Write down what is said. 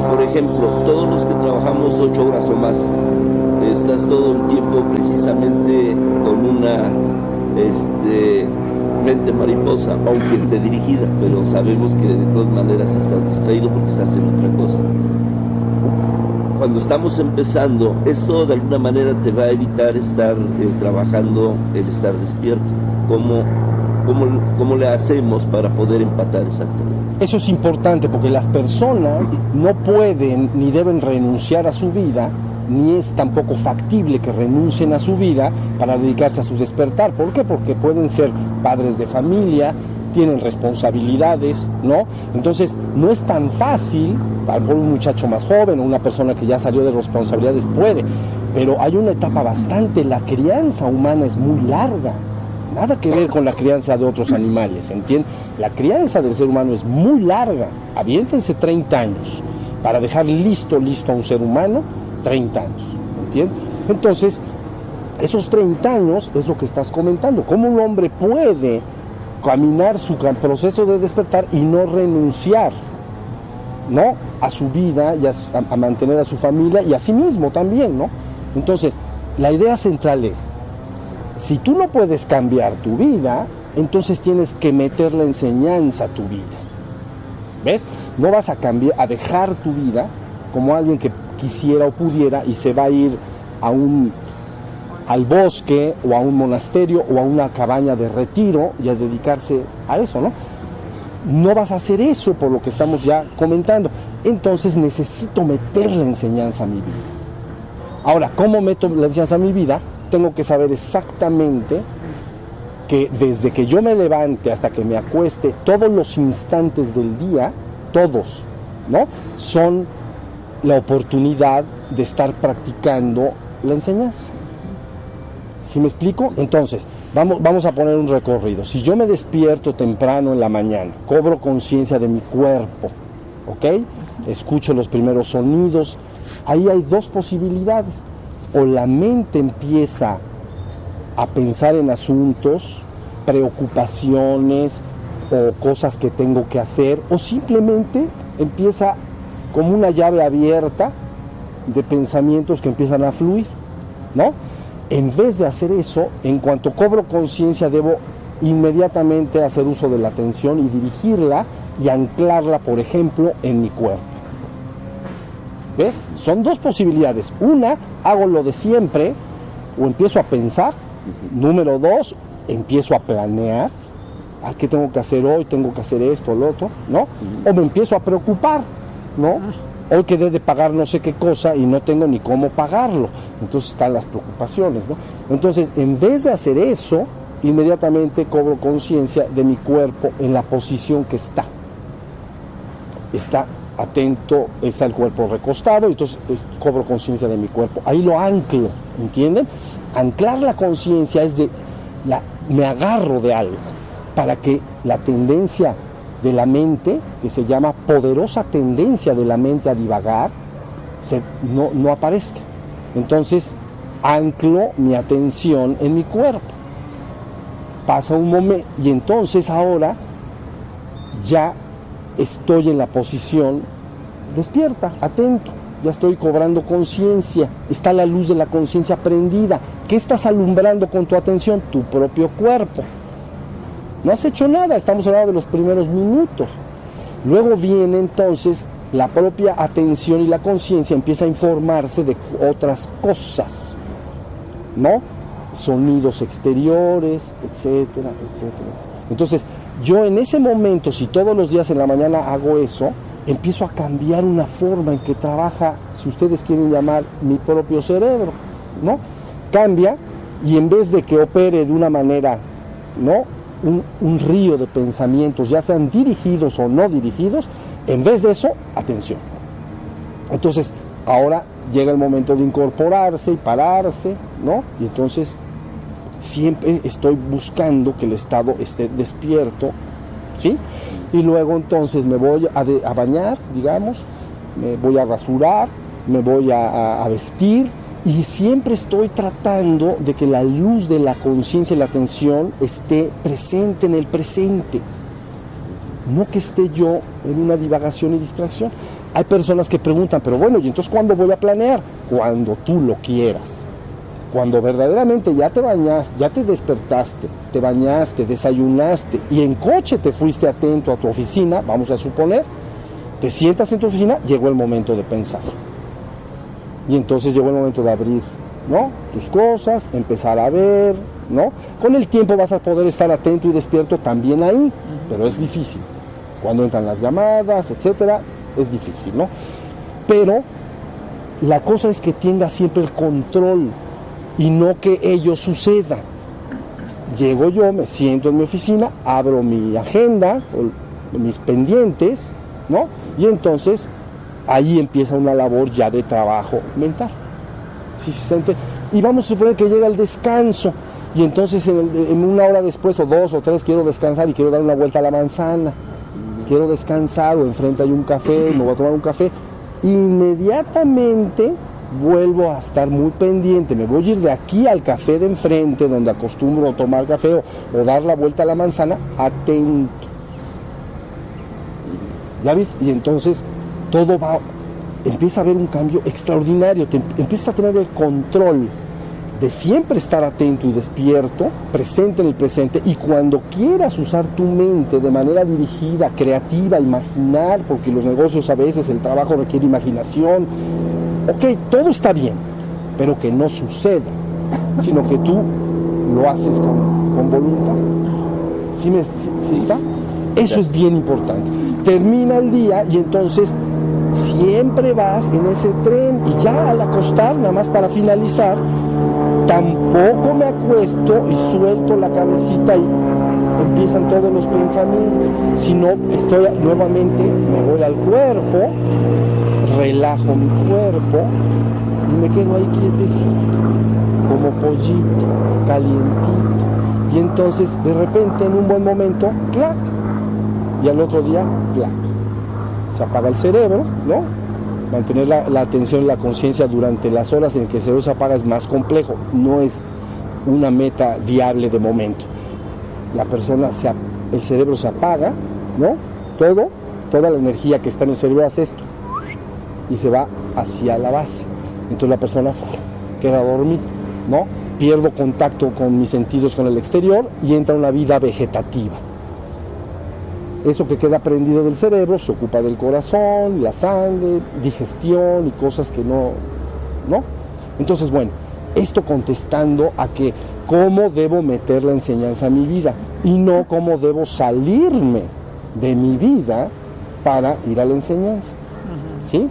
Por ejemplo, todos los que trabajamos 8 horas o más, estás todo el tiempo precisamente con una mente mariposa, aunque esté dirigida, pero sabemos que de todas maneras estás distraído porque estás en otra cosa. Cuando estamos empezando, esto de alguna manera te va a evitar estar trabajando, el estar despierto. ¿Cómo le hacemos para poder empatar exactamente? Eso es importante porque las personas no pueden ni deben renunciar a su vida, ni es tampoco factible que renuncien a su vida para dedicarse a su despertar. ¿Por qué? Porque pueden ser padres de familia, tienen responsabilidades, ¿no? Entonces, no es tan fácil, a lo mejor un muchacho más joven o una persona que ya salió de responsabilidades puede, pero hay una etapa bastante, la crianza humana es muy larga, nada que ver con la crianza de otros animales, ¿entienden? La crianza del ser humano es muy larga, aviéntense 30 años para dejar listo a un ser humano, 30 años, ¿entienden? Entonces, esos 30 años es lo que estás comentando, cómo un hombre puede caminar su proceso de despertar y no renunciar, ¿no?, a su vida y a mantener a su familia y a sí mismo también, ¿no? Entonces, la idea central es, si tú no puedes cambiar tu vida, entonces tienes que meter la enseñanza a tu vida. ¿Ves? No vas a cambiar, a dejar tu vida como alguien que quisiera o pudiera y se va a ir al bosque o a un monasterio o a una cabaña de retiro y a dedicarse a eso, ¿no? No vas a hacer eso por lo que estamos ya comentando. Entonces necesito meter la enseñanza a mi vida. Ahora, ¿cómo meto la enseñanza a mi vida? Tengo que saber exactamente que desde que yo me levante hasta que me acueste, todos los instantes del día, todos, ¿no?, son la oportunidad de estar practicando la enseñanza. ¿Sí me explico? Entonces, vamos a poner un recorrido. Si yo me despierto temprano en la mañana, cobro conciencia de mi cuerpo, ¿ok? Escucho los primeros sonidos. Ahí hay dos posibilidades. O la mente empieza a pensar en asuntos, preocupaciones o cosas que tengo que hacer, o simplemente empieza como una llave abierta de pensamientos que empiezan a fluir, ¿no? En vez de hacer eso, en cuanto cobro conciencia, debo inmediatamente hacer uso de la atención y dirigirla y anclarla, por ejemplo, en mi cuerpo. ¿Ves? Son dos posibilidades. Una, hago lo de siempre, o empiezo a pensar. Número dos, empiezo a planear. ¿Qué tengo que hacer hoy? Tengo que hacer esto o lo otro, ¿no? O me empiezo a preocupar, ¿no? Hoy quedé de pagar no sé qué cosa y no tengo ni cómo pagarlo. Entonces están las preocupaciones, ¿no? Entonces, en vez de hacer eso, inmediatamente cobro conciencia de mi cuerpo en la posición que está. Está atento, está el cuerpo recostado, y entonces cobro conciencia de mi cuerpo. Ahí lo anclo, ¿entienden? Anclar la conciencia es me agarro de algo para que la tendencia de la mente, que se llama poderosa tendencia de la mente a divagar, no aparezca. Entonces anclo mi atención en mi cuerpo. Pasa un momento y entonces ahora ya estoy en la posición despierta, atento, ya estoy cobrando conciencia, está la luz de la conciencia prendida. ¿Qué estás alumbrando con tu atención? Tu propio cuerpo. No has hecho nada, estamos hablando de los primeros minutos. Luego viene entonces la propia atención y la conciencia empieza a informarse de otras cosas, ¿no? Sonidos exteriores, etcétera, etcétera. Entonces, yo en ese momento, si todos los días en la mañana hago eso, empiezo a cambiar una forma en que trabaja, si ustedes quieren llamar, mi propio cerebro, ¿no? Cambia, y en vez de que opere de una manera, ¿no?, un río de pensamientos, ya sean dirigidos o no dirigidos, en vez de eso, atención. Entonces, ahora llega el momento de incorporarse y pararse, ¿no? Y entonces siempre estoy buscando que el estado esté despierto, ¿sí? Y luego entonces me voy a bañar, digamos, me voy a rasurar, me voy a vestir, y siempre estoy tratando de que la luz de la conciencia y la atención esté presente en el presente, no que esté yo en una divagación y distracción. Hay personas que preguntan, pero bueno, ¿y entonces cuándo voy a planear? Cuando tú lo quieras. Cuando verdaderamente ya te bañaste, ya te despertaste, te bañaste, desayunaste y en coche te fuiste atento a tu oficina, vamos a suponer, te sientas en tu oficina, llegó el momento de pensar. Y entonces llegó el momento de abrir, ¿no?, tus cosas, empezar a ver, ¿no? Con el tiempo vas a poder estar atento y despierto también ahí, pero es difícil. Cuando entran las llamadas, etcétera, es difícil, ¿no? Pero la cosa es que tengas siempre el control y no que ello suceda. Llego yo, me siento en mi oficina, abro mi agenda, mis pendientes, ¿no? Y entonces ahí empieza una labor ya de trabajo mental. ¿Sí se siente? Y vamos a suponer que llega el descanso y entonces en una hora después o 2 o 3 quiero descansar y quiero dar una vuelta a la manzana. Quiero descansar o enfrente hay un café, me voy a tomar un café. Inmediatamente vuelvo a estar muy pendiente, me voy a ir de aquí al café de enfrente donde acostumbro tomar café o dar la vuelta a la manzana, atento. ¿Ya viste? Y entonces todo va, empieza a haber un cambio extraordinario, empiezas a tener el control de siempre estar atento y despierto, presente en el presente, y cuando quieras usar tu mente de manera dirigida, creativa, imaginar, porque los negocios a veces, el trabajo requiere imaginación, ok, todo está bien, pero que no suceda, sino que tú lo haces con voluntad. ¿Sí está? Eso es bien importante. Termina el día y entonces siempre vas en ese tren y ya al acostar, nada más para finalizar, tampoco me acuesto y suelto la cabecita y empiezan todos los pensamientos, sino estoy nuevamente, me voy al cuerpo, relajo mi cuerpo y me quedo ahí quietecito, como pollito, calientito. Y entonces de repente en un buen momento, ¡clac! Y al otro día, ¡clac! Se apaga el cerebro, ¿no? Mantener la atención y la conciencia durante las horas en que el cerebro se apaga es más complejo, no es una meta viable de momento. El cerebro se apaga, ¿no? Toda la energía que está en el cerebro hace esto y se va hacia la base. Entonces la persona queda dormida, ¿no? Pierdo contacto con mis sentidos con el exterior y entra una vida vegetativa. Eso que queda prendido del cerebro se ocupa del corazón, la sangre, digestión y cosas que no. Entonces, bueno, esto contestando a que cómo debo meter la enseñanza a mi vida y no cómo debo salirme de mi vida para ir a la enseñanza. ¿Sí?